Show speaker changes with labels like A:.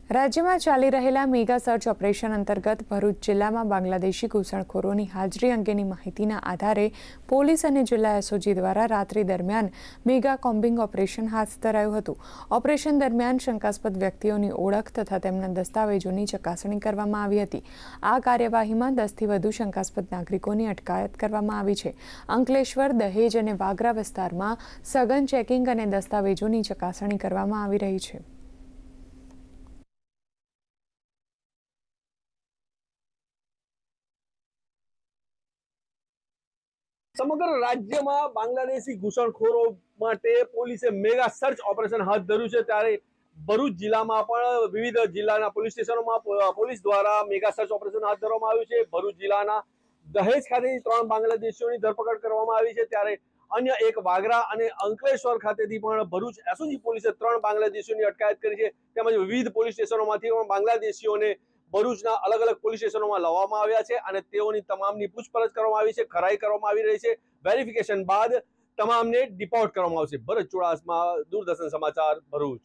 A: રાજ્યમાં ચાલી રહેલા મેગા સર્ચ ઓપરેશન અંતર્ગત ભરૂચ જિલ્લામાં બાંગ્લાદેશી ઘૂસણખોરોની હાજરી અંગેની માહિતીના આધારે પોલીસ અને જિલ્લા એસઓજી દ્વારા રાત્રિ દરમિયાન મેગા કોમ્બિંગ ઓપરેશન હાથ ધરાયું હતું। ઓપરેશન દરમિયાન શંકાસ્પદ વ્યક્તિઓની ઓળખ તથા તેમના દસ્તાવેજોની ચકાસણી કરવામાં આવી હતી। આ કાર્યવાહીમાં 10થી વધુ શંકાસ્પદ નાગરિકોની અટકાયત કરવામાં આવી છે। અંકલેશ્વર, દહેજ અને વાગરા વિસ્તારમાં સઘન ચેકિંગ અને દસ્તાવેજોની ચકાસણી કરવામાં આવી રહી છે।
B: સમગ્ર રાજ્યમાં બાંગ્લાદેશી ઘૂસણખોરો માટે પોલીસે મેગા સર્ચ ઓપરેશન હાથ ધર્યું છે। ત્યારે ભરૂચ જિલ્લામાં પણ વિવિધ જિલ્લાના પોલીસ સ્ટેશનોમાં પોલીસ દ્વારા મેગા સર્ચ ઓપરેશન હાથ ધરવામાં આવ્યું છે। ભરૂચ જિલ્લાના દહેજ ખાતેથી 3 બાંગ્લાદેશીઓની ધરપકડ કરવામાં આવી છે, ત્યારે અન્ય એક વાગરા અને અંકલેશ્વર ખાતેથી પણ ભરૂચ એસઓજી પોલીસે 3 બાંગ્લાદેશીઓની અટકાયત કરી છે। તેમજ વિવિધ પોલીસ સ્ટેશનોમાંથી પણ બાંગ્લાદેશીઓને ભરૂચના અલગ અલગ પોલીસ સ્ટેશનોમાં લાવવામાં આવ્યા છે અને તેઓની તમામની પૂછપરછ કરવામાં આવી છે, ખરાઈ કરવામાં આવી રહી છે। વેરિફિકેશન બાદ તમામને ડિપોર્ટ કરવામાં આવશે। ભરત ચુડાસમા, દૂરદર્શન સમાચાર, ભરૂચ।